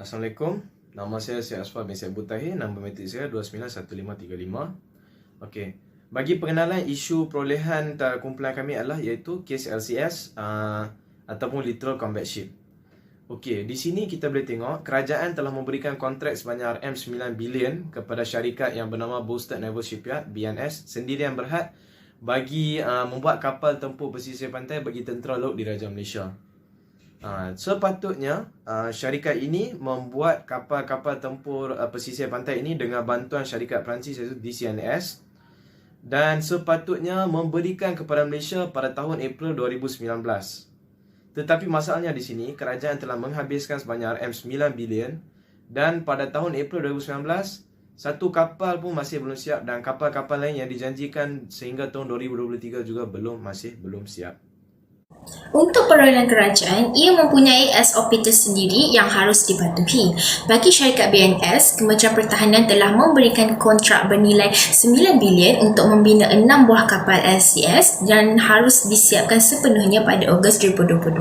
Assalamualaikum. Nama saya Syed Asfar bin Syed Butahir. Nombor metrik saya 291535. Okey. Bagi pengenalan isu perolehan kumpulan kami adalah iaitu kes LCS ataupun Literal Combat Ship. Okey, di sini kita boleh tengok kerajaan telah memberikan kontrak sebanyak RM9 bilion kepada syarikat yang bernama Boasted Naval Shipyard (BNS) sendirian berhad bagi membuat kapal tempur pesisir pantai bagi tentera laut Diraja Malaysia. Sepatutnya syarikat ini membuat kapal-kapal tempur pesisir pantai ini dengan bantuan syarikat Perancis iaitu DCNS, dan sepatutnya memberikan kepada Malaysia pada tahun April 2019. Tetapi masalahnya di sini kerajaan telah menghabiskan sebanyak RM9 bilion dan pada tahun April 2019 satu kapal pun masih belum siap dan kapal-kapal lain yang dijanjikan sehingga tahun 2023 juga masih belum siap. Untuk perolehan kerajaan, ia mempunyai SOP tersendiri yang harus dipatuhi. Bagi syarikat BNS, Kementerian Pertahanan telah memberikan kontrak bernilai 9 bilion untuk membina 6 buah kapal LCS dan harus disiapkan sepenuhnya pada Ogos 2022.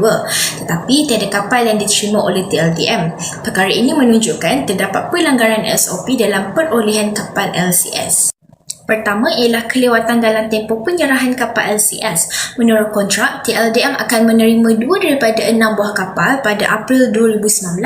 Tetapi tiada kapal yang diterima oleh TLDM. Perkara ini menunjukkan terdapat pelanggaran SOP dalam perolehan kapal LCS. Pertama ialah kelewatan dalam tempoh penyerahan kapal LCS. Menurut kontrak, TLDM akan menerima 2 daripada 6 buah kapal pada April 2019,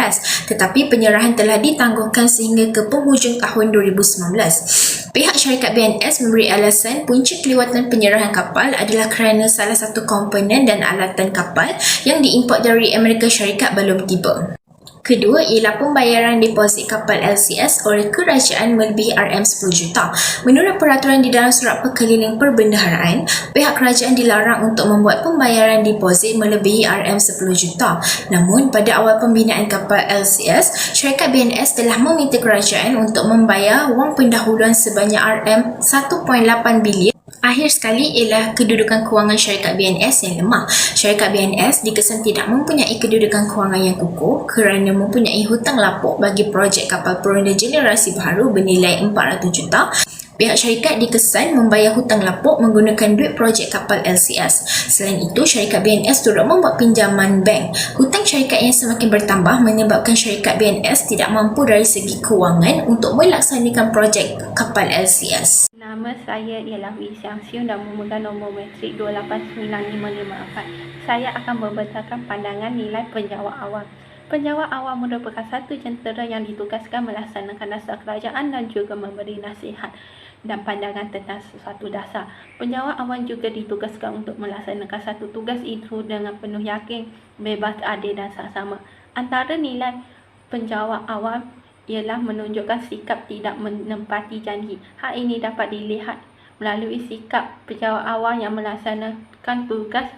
tetapi penyerahan telah ditangguhkan sehingga ke penghujung tahun 2019. Pihak syarikat BNS memberi alasan punca kelewatan penyerahan kapal adalah kerana salah satu komponen dan alatan kapal yang diimport dari Amerika Syarikat belum tiba. Kedua ialah pembayaran deposit kapal LCS oleh kerajaan melebihi RM10 juta. Menurut peraturan di dalam surat perkeliling perbendaharaan, pihak kerajaan dilarang untuk membuat pembayaran deposit melebihi RM10 juta. Namun, pada awal pembinaan kapal LCS, syarikat BNS telah meminta kerajaan untuk membayar wang pendahuluan sebanyak RM1.8 bilion. Akhir sekali ialah kedudukan kewangan syarikat BNS yang lemah. Syarikat BNS dikesan tidak mempunyai kedudukan kewangan yang kukuh kerana mempunyai hutang lapuk bagi projek kapal peronda generasi baru bernilai 400 juta. Pihak syarikat dikesan membayar hutang lapuk menggunakan duit projek kapal LCS. Selain itu, syarikat BNS turut membuat pinjaman bank. Hutang syarikat yang semakin bertambah menyebabkan syarikat BNS tidak mampu dari segi kewangan untuk melaksanakan projek kapal LCS. Nama saya ialah Wee Siang Siun dan memegang nombor metrik 289554. Saya akan membentangkan pandangan nilai penjawat awam. Penjawat awam merupakan satu jentera yang ditugaskan melaksanakan dasar kerajaan dan juga memberi nasihat dan pandangan tentang sesuatu dasar. Penjawat awam juga ditugaskan untuk melaksanakan satu tugas itu dengan penuh yakin, bebas, adil dan saksama. Antara nilai penjawat awam ialah menunjukkan sikap tidak menempati janji. Hal ini dapat dilihat melalui sikap penjawat awam yang melaksanakan tugas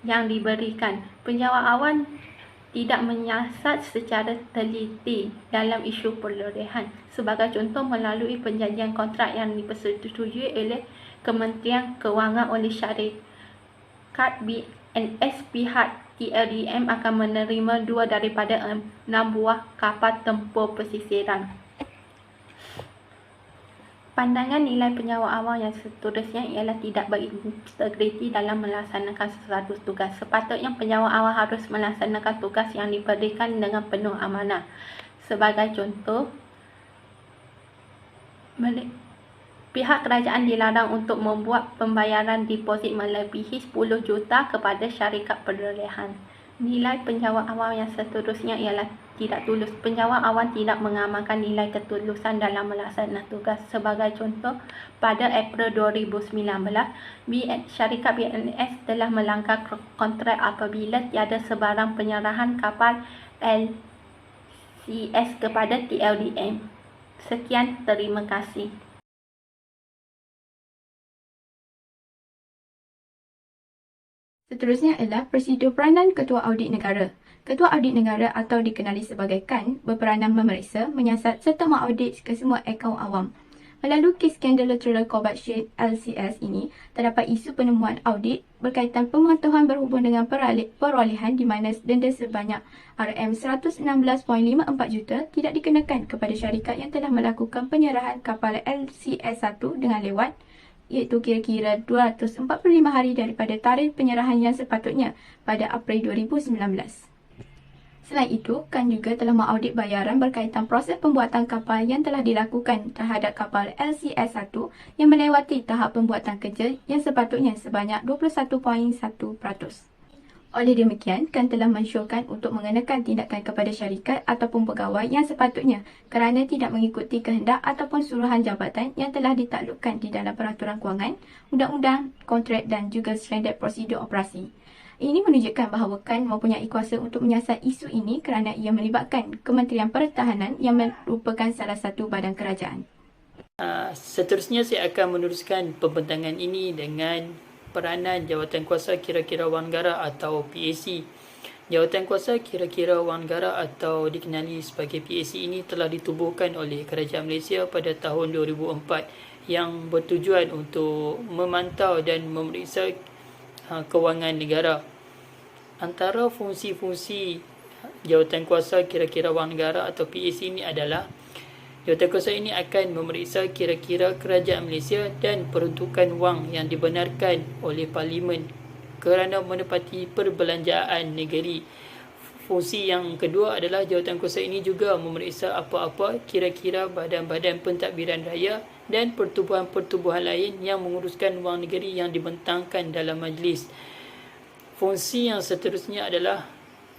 yang diberikan. Penjawat awam tidak menyiasat secara teliti dalam isu perolehan. Sebagai contoh, melalui perjanjian kontrak yang dipersetujui oleh Kementerian Kewangan oleh syarikat BNS, pihak TLDM akan menerima 2 daripada 6 buah kapal tempur pesisiran. Pandangan nilai penjawat awam yang seterusnya ialah tidak berintegriti dalam melaksanakan sesuatu tugas. Sepatutnya penjawat awam harus melaksanakan tugas yang diberikan dengan penuh amanah. Sebagai contoh, pihak kerajaan dilarang untuk membuat pembayaran deposit melebihi 10 juta kepada syarikat perolehan. Nilai penjawat awam yang seterusnya ialah tidak tulus. Penjawat awam tidak mengamalkan nilai ketulusan dalam melaksanakan tugas. Sebagai contoh, pada April 2019, syarikat BNS telah melanggar kontrak apabila tiada sebarang penyerahan kapal LCS kepada TLDM. Sekian, terima kasih. Seterusnya adalah prosedur peranan Ketua Audit Negara. Ketua Audit Negara atau dikenali sebagai KAN berperanan memeriksa, menyiasat serta mengaudit kesemua akaun awam. Melalui kes skandal Literal Combat Ship LCS ini, terdapat isu penemuan audit berkaitan pemantauan berhubung dengan perolehan di mana denda sebanyak RM116.54 juta tidak dikenakan kepada syarikat yang telah melakukan penyerahan kapal LCS1 dengan lewat, iaitu kira-kira 245 hari daripada tarikh penyerahan yang sepatutnya pada April 2019. Selain itu, KAN juga telah mengaudit bayaran berkaitan proses pembuatan kapal yang telah dilakukan terhadap kapal LCS-1 yang melewati tahap pembuatan kerja yang sepatutnya sebanyak 21.1%. Oleh demikian, KAN telah mensyorkan untuk mengenakan tindakan kepada syarikat ataupun pegawai yang sepatutnya kerana tidak mengikuti kehendak ataupun suruhan jabatan yang telah ditaklukkan di dalam peraturan kewangan, undang-undang, kontrak dan juga standard prosedur operasi. Ini menunjukkan bahawa KAN mempunyai kuasa untuk menyiasat isu ini kerana ia melibatkan Kementerian Pertahanan yang merupakan salah satu badan kerajaan. Seterusnya saya akan meneruskan pembentangan ini dengan peranan Jawatankuasa Kira-Kira Wang Negara atau PAC. Jawatankuasa Kira-Kira Wang Negara atau dikenali sebagai PAC ini telah ditubuhkan oleh Kerajaan Malaysia pada tahun 2004 yang bertujuan untuk memantau dan memeriksa kewangan negara. Antara fungsi-fungsi Jawatankuasa Kira-Kira Wang Negara atau PAC ini adalah Jawatankuasa ini akan memeriksa kira-kira kerajaan Malaysia dan peruntukan wang yang dibenarkan oleh Parlimen kerana menepati perbelanjaan negeri. Fungsi yang kedua adalah Jawatankuasa ini juga memeriksa apa-apa kira-kira badan-badan pentadbiran raya dan pertubuhan-pertubuhan lain yang menguruskan wang negeri yang dibentangkan dalam majlis. Fungsi yang seterusnya adalah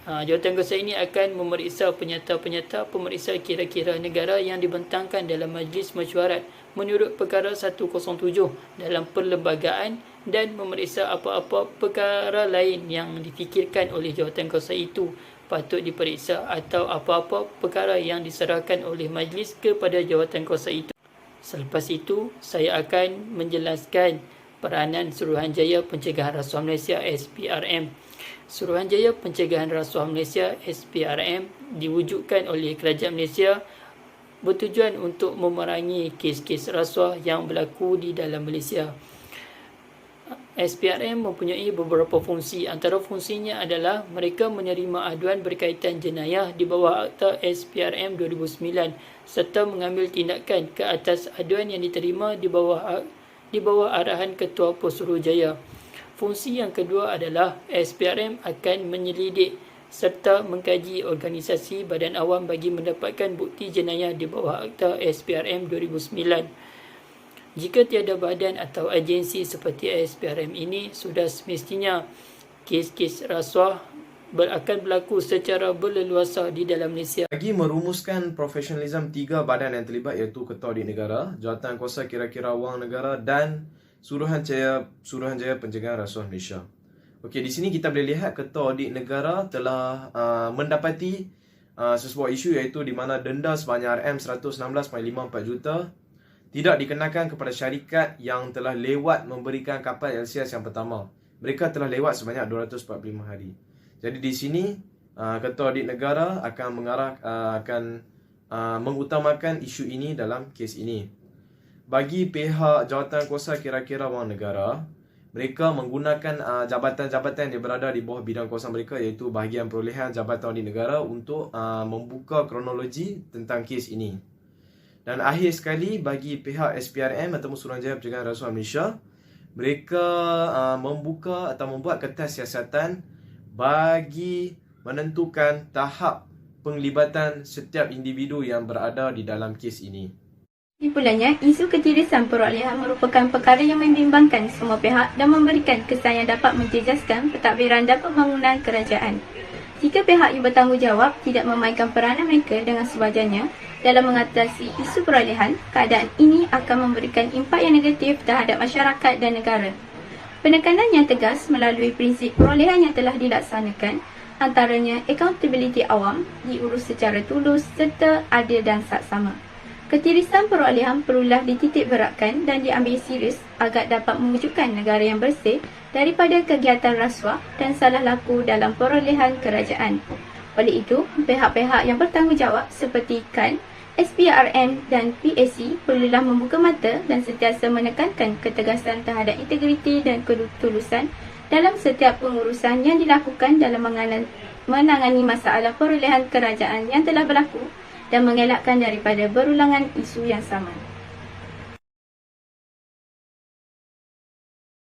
Jawatankuasa ini akan memeriksa penyata-penyata pemeriksa kira-kira negara yang dibentangkan dalam Majlis Mesyuarat menurut Perkara 107 dalam perlembagaan dan memeriksa apa-apa perkara lain yang difikirkan oleh Jawatankuasa itu patut diperiksa atau apa-apa perkara yang diserahkan oleh Majlis kepada Jawatankuasa itu. Selepas itu, saya akan menjelaskan peranan Suruhanjaya Pencegahan Rasuah Malaysia SPRM. Suruhanjaya Pencegahan Rasuah Malaysia SPRM diwujudkan oleh Kerajaan Malaysia bertujuan untuk memerangi kes-kes rasuah yang berlaku di dalam Malaysia. SPRM mempunyai beberapa fungsi. Antara fungsinya adalah mereka menerima aduan berkaitan jenayah di bawah Akta SPRM 2009 serta mengambil tindakan ke atas aduan yang diterima di bawah arahan Ketua Pesuruhjaya. Fungsi yang kedua adalah SPRM akan menyelidik serta mengkaji organisasi badan awam bagi mendapatkan bukti jenayah di bawah Akta SPRM 2009. Jika tiada badan atau agensi seperti SPRM ini, sudah semestinya kes-kes rasuah akan berlaku secara berleluasa di dalam Malaysia. Bagi merumuskan profesionalism tiga badan yang terlibat iaitu Ketua Audit Negara, Jawatankuasa Kira-Kira Wang Negara dan Suruhanjaya Pencegahan Rasuah Malaysia. Okey, di sini kita boleh lihat Ketua Audit Negara telah mendapati sesebuah isu iaitu di mana denda sebanyak RM116.54 juta tidak dikenakan kepada syarikat yang telah lewat memberikan kapal LCS yang pertama. Mereka telah lewat sebanyak 245 hari. Jadi di sini Ketua Audit Negara akan mengutamakan isu ini dalam kes ini. Bagi pihak Jawatankuasa Kira-Kira Wang Negara, mereka menggunakan jabatan-jabatan yang berada di bawah bidang kuasa mereka iaitu bahagian perolehan Jabatan Audit Negara untuk membuka kronologi tentang kes ini. Dan akhir sekali, bagi pihak SPRM atau Suruhanjaya Pencegahan Rasuah Malaysia, mereka membuka atau membuat kertas siasatan bagi menentukan tahap penglibatan setiap individu yang berada di dalam kes ini. Kesimpulannya, isu ketirisan perolehan merupakan perkara yang membimbangkan semua pihak dan memberikan kesan yang dapat menjejaskan pentadbiran dan pembangunan kerajaan. Jika pihak yang bertanggungjawab tidak memainkan peranan mereka dengan sewajarnya dalam mengatasi isu perolehan, keadaan ini akan memberikan impak yang negatif terhadap masyarakat dan negara. Penekanan yang tegas melalui prinsip perolehan yang telah dilaksanakan, antaranya accountability awam, diurus secara tulus serta adil dan saksama. Ketirisan perolehan perlulah dititik beratkan dan diambil serius agar dapat mewujudkan negara yang bersih daripada kegiatan rasuah dan salah laku dalam perolehan kerajaan. Oleh itu, pihak-pihak yang bertanggungjawab seperti KAN, SPRM dan PAC perlulah membuka mata dan sentiasa menekankan ketegasan terhadap integriti dan ketulusan dalam setiap pengurusan yang dilakukan dalam menangani masalah perolehan kerajaan yang telah berlaku dan mengelakkan daripada berulangan isu yang sama.